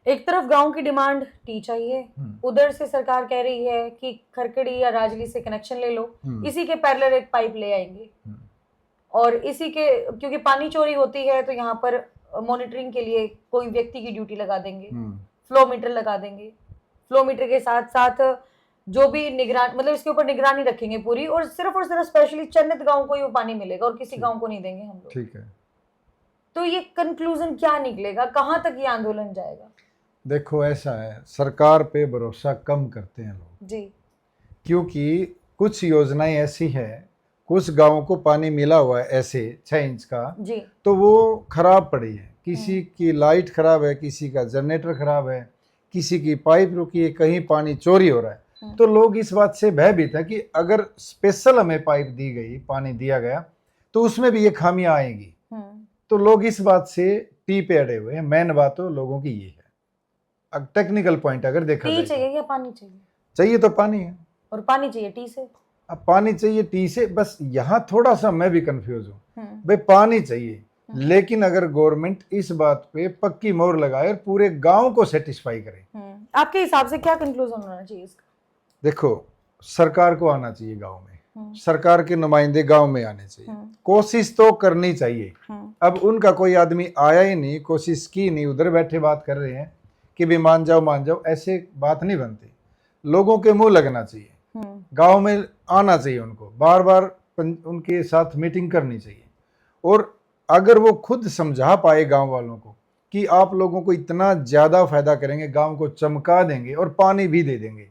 एक तरफ गांव की डिमांड टी चाहिए, उधर से सरकार कह रही है कि खरकड़ी या राजली से कनेक्शन ले लो, इसी के पैरेलल एक पाइप ले आएंगे और इसी के, क्योंकि पानी चोरी होती है तो यहाँ पर मॉनिटरिंग के लिए कोई व्यक्ति की ड्यूटी लगा देंगे, फ्लो मीटर लगा देंगे, फ्लो मीटर के साथ साथ जो भी निगरान, मतलब इसके ऊपर निगरानी रखेंगे पूरी, और सिर्फ स्पेशली चन्नित गांव को ही वो पानी मिलेगा और किसी गांव को नहीं देंगे हम लोग। ठीक है, तो ये कंक्लूजन क्या निकलेगा, कहां तक ये आंदोलन जाएगा? देखो ऐसा है, सरकार पे भरोसा कम करते हैं लोग जी, क्योंकि कुछ योजनाएं ऐसी है, कुछ गांवों को पानी मिला हुआ है ऐसे 6 इंच का जी, तो वो खराब पड़ी है, किसी की लाइट खराब है, किसी का जनरेटर खराब है, किसी की पाइप रुकी है, कहीं पानी चोरी हो रहा है, तो लोग इस बात से भयभीत है कि अगर स्पेशल हमें पाइप दी गई, पानी दिया गया तो उसमें भी ये खामियां आएंगी। तो लोग इस बात से टी पे अड़े हुए हैं। मेन बात तो लोगों की ये है। अब टेक्निकल पॉइंट अगर देखा टी जाए चाहिए या पानी चाहिए? चाहिए तो पानी है, और पानी चाहिए टी से। अब पानी चाहिए टी से, बस यहाँ थोड़ा सा मैं भी कंफ्यूज हूँ भाई, पानी चाहिए लेकिन अगर गवर्नमेंट इस बात पे पक्की मोहर लगाए और पूरे गांव को सेटिस्फाई करे। आपके हिसाब से क्या कंक्लूजन होना चाहिए इसका? देखो, सरकार को आना चाहिए गांव में, सरकार के नुमाइंदे गांव में आने चाहिए, कोशिश तो करनी चाहिए। अब उनका कोई आदमी आया ही नहीं, कोशिश की नहीं, उधर बैठे बात कर रहे हैं कि भी मान जाओ, ऐसे बात नहीं बनती। लोगों के मुंह लगना चाहिए, गांव में आना चाहिए, उनको बार बार उनके साथ मीटिंग करनी चाहिए, और अगर वो खुद समझा पाए गांव वालों को कि आप लोगों को इतना ज्यादा फायदा करेंगे, गांव को चमका देंगे और पानी भी दे देंगे,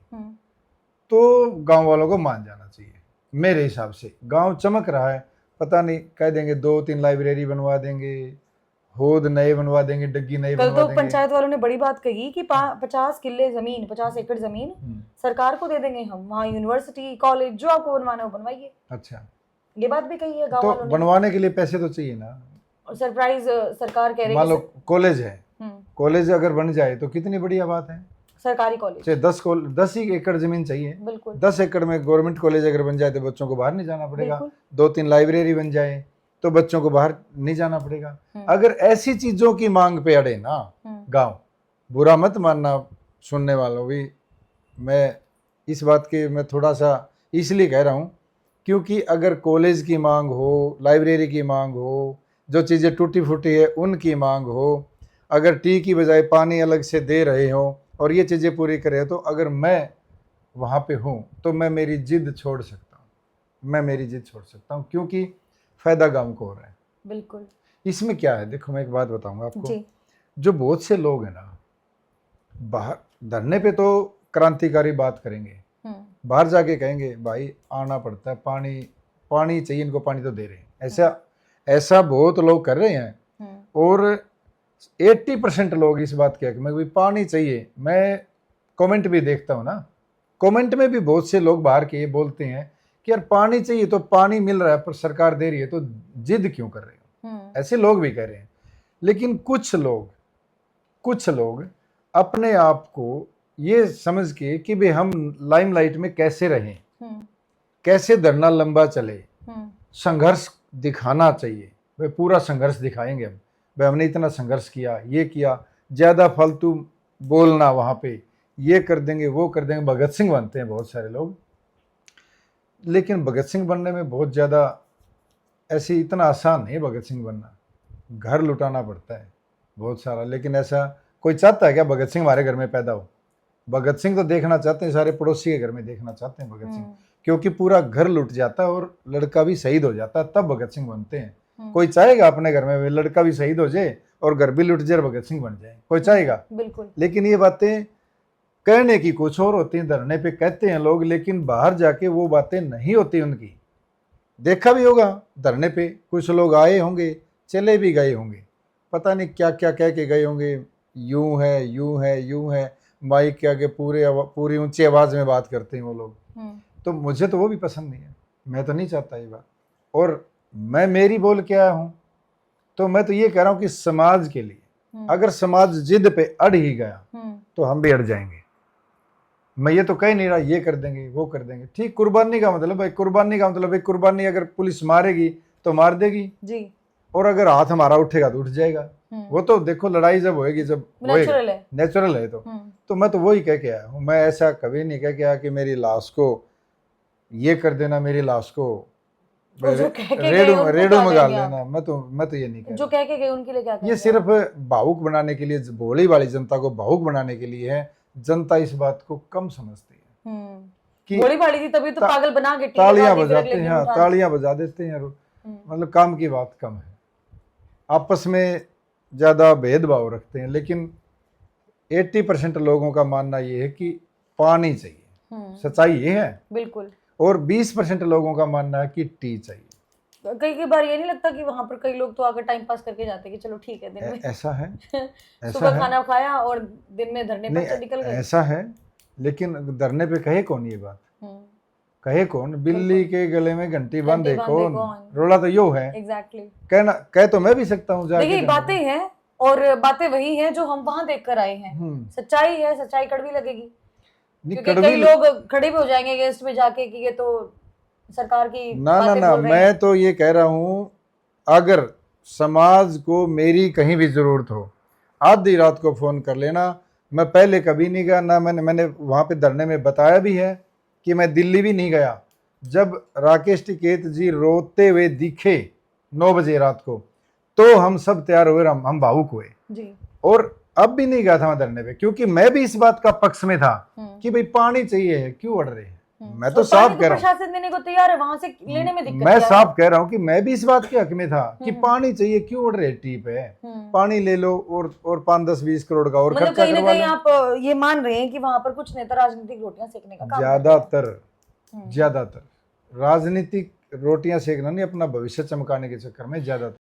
तो गांव वालों को मान जाना चाहिए। मेरे हिसाब से गांव चमक रहा है, पता नहीं कह देंगे 2-3 लाइब्रेरी बनवा देंगे, होद नए बनवा देंगे, डग्गी नए बनवा देंगे। कल तो पंचायत वालों ने बड़ी बात कही कि 50 किले जमीन, 50 एकड़ जमीन सरकार को दे देंगे हम, वहाँ यूनिवर्सिटी कॉलेज जो आपको बनवाना है वो बनवाइए। अच्छा, ये बात भी कही है गाँव तो वालों ने। बनवाने के लिए पैसे तो चाहिए ना। और सरप्राइज सरकार कह रही है, मान लो कॉलेज है, कॉलेज अगर बन जाए तो कितनी बढ़िया बात है। सरकारी कॉलेज, 10 ही एकड़ जमीन चाहिए, बिल्कुल 10 एकड़ में गवर्नमेंट कॉलेज अगर बन जाए तो बच्चों को बाहर नहीं जाना पड़ेगा, 2-3 लाइब्रेरी बन जाए तो बच्चों को बाहर नहीं जाना पड़ेगा। अगर ऐसी चीजों की मांग पे अड़े ना गांव, बुरा मत मानना सुनने वालों भी, मैं इस बात के मैं थोड़ा सा इसलिए कह रहा हूँ क्योंकि अगर कॉलेज की मांग हो, लाइब्रेरी की मांग हो, जो चीज़ें टूटी फूटी है उनकी मांग हो, अगर टी की बजाय पानी अलग से दे रहे हो और ये चीज़ें पूरी करे, तो अगर मैं वहाँ पे हूँ तो मैं मेरी जिद छोड़ सकता हूँ, क्योंकि फ़ायदा गांव को हो रहा है। बिल्कुल। इसमें क्या है, देखो मैं एक बात बताऊंगा आपको, जो बहुत से लोग हैं ना, बाहर धरने पे तो क्रांतिकारी बात करेंगे, बाहर जाके कहेंगे भाई आना पड़ता है, पानी चाहिए, इनको पानी तो दे रहे हैं, ऐसा बहुत लोग कर रहे हैं। और 80% लोग इस बात के मैं भी पानी चाहिए। मैं कमेंट भी देखता हूँ ना, कमेंट में भी बहुत से लोग बाहर के ये बोलते हैं कि यार पानी चाहिए तो पानी मिल रहा है पर सरकार दे रही है तो जिद क्यों कर रहे हो, ऐसे लोग भी कह रहे हैं। लेकिन कुछ लोग अपने आप को ये समझ के कि भाई हम लाइमलाइट में कैसे रहें, कैसे धरना लंबा चले, संघर्ष दिखाना चाहिए, भाई पूरा संघर्ष दिखाएंगे हम, भाई हमने इतना संघर्ष किया, ये किया, ज़्यादा फालतू बोलना, वहाँ पे ये कर देंगे वो कर देंगे, भगत सिंह बनते हैं बहुत सारे लोग। लेकिन भगत सिंह बनने में बहुत ज़्यादा ऐसी इतना आसान नहीं है भगत सिंह बनना, घर लुटाना पड़ता है बहुत सारा। लेकिन ऐसा कोई चाहता है क्या भगत सिंह हमारे घर में पैदा हो? भगत सिंह तो देखना चाहते हैं, सारे पड़ोसी के घर में देखना चाहते हैं भगत सिंह, क्योंकि पूरा घर लुट जाता है और लड़का भी शहीद हो जाता है, तब भगत सिंह बनते हैं। कोई चाहेगा अपने घर में लड़का भी शहीद हो जाए और घर भी लुट जाए और भगत सिंह बन जाए? कोई चाहेगा? बिल्कुल। लेकिन ये बातें कहने की कुछ और होती हैं, धरने पे कहते हैं लोग, लेकिन बाहर जाके वो बातें नहीं होती उनकी। देखा भी होगा धरने पे कुछ लोग आए होंगे, चले भी गए होंगे, पता नहीं क्या क्या कह के गए होंगे, यूं है यूं है यूं है, माइक के आगे पूरी ऊंची आवाज़ में बात करते हैं वो लोग। तो मुझे तो वो भी पसंद नहीं है, मैं तो नहीं चाहता ये बात। और मैं मेरी बोल के आया हूँ, तो मैं तो ये कह रहा हूँ कि समाज के लिए अगर समाज जिद पे अड़ ही गया तो हम भी अड़ जाएंगे। मैं ये तो कह नहीं रहा ये कर देंगे वो कर देंगे, ठीक, कुर्बानी का मतलब भाई, कुर्बानी अगर पुलिस मारेगी तो मार देगी जी, और अगर हाथ हमारा उठेगा तो उठ जाएगा, वो तो देखो लड़ाई जब होएगी, जब नेचुरल है, नेचुरल है तो मैं तो वही कह के आया हूँ। मैं ऐसा कभी नहीं कह के आया कि मेरी लाश को ये कर देना, मेरी लाश को रेडो मंगा लेना। मैं तो ये नहीं कह जो कह के गए उनके लिए क्या ये सिर्फ भावुक बनाने के लिए, भोली वाली जनता को भावुक बनाने के लिए है। जनता इस बात को कम समझती है कि भोली भाली थी तभी तो पागल बना के तालियां बजाते हैं, तालियां बजा देते हैं, मतलब काम की बात कम है, आपस में ज्यादा भेदभाव रखते हैं। लेकिन 80% लोगों का मानना ये है कि पानी चाहिए, सच्चाई ये है बिल्कुल। और 20% लोगों का मानना है कि टी चाहिए। कई बार ये नहीं लगता कि वहां पर कई लोग तो आकर टाइम पास करके जाते हैं कि चलो ठीक है दिन में ऐसा है सुबह खाना खाया और दिन में धरने पर निकल गए। ऐसा है, लेकिन धरने पे कहे कौन ये बात, कहे कौन? बिल्ली के गले में घंटी बांधे कौन? रोला तो यो है। एग्जैक्टली। कहना कह तो मैं भी सकता हूँ। देखिए बातें हैं और बातें वही हैं जो हम वहां देख कर आए हैं। सच्चाई है, सच्चाई कड़वी लगेगी क्योंकि कई लोग खड़े भी हो जाएंगे अगेंस्ट में जाके कि ये तो सरकार की ना मैं तो ये कह रहा हूँ, अगर समाज को मेरी कहीं भी जरूरत हो आधी रात को फोन कर लेना। मैं पहले कभी नहीं गया ना, मैंने वहां पे धरने में बताया भी है कि मैं दिल्ली भी नहीं गया। जब राकेश टिकैत जी रोते हुए दिखे 9 बजे रात को, तो हम सब तैयार हुए, हम भावुक हुए जी। और अब भी नहीं गया था मैं धरने पे, क्योंकि मैं भी इस बात का पक्ष में था कि भाई पानी चाहिए, क्यों अड़ रहे हैं। मैं तो साफ कह रहा हूँ, प्रशासन देने को तैयार है, वहां से लेने में दिक्कत मैं साफ कह रहा हूँ कि मैं भी इस बात के हक में था कि पानी चाहिए, क्यों उड़ रहे टी पे, पानी ले लो और 5, 10, 20 करोड़ का और खर्चा करवा लो। आप ये मान रहे हैं कि वहां पर कुछ नेता राजनीतिक रोटियां सेकने का काम ज्यादातर राजनीतिक रोटियां सेकना नहीं, अपना भविष्य चमकाने के चक्कर में ज्यादातर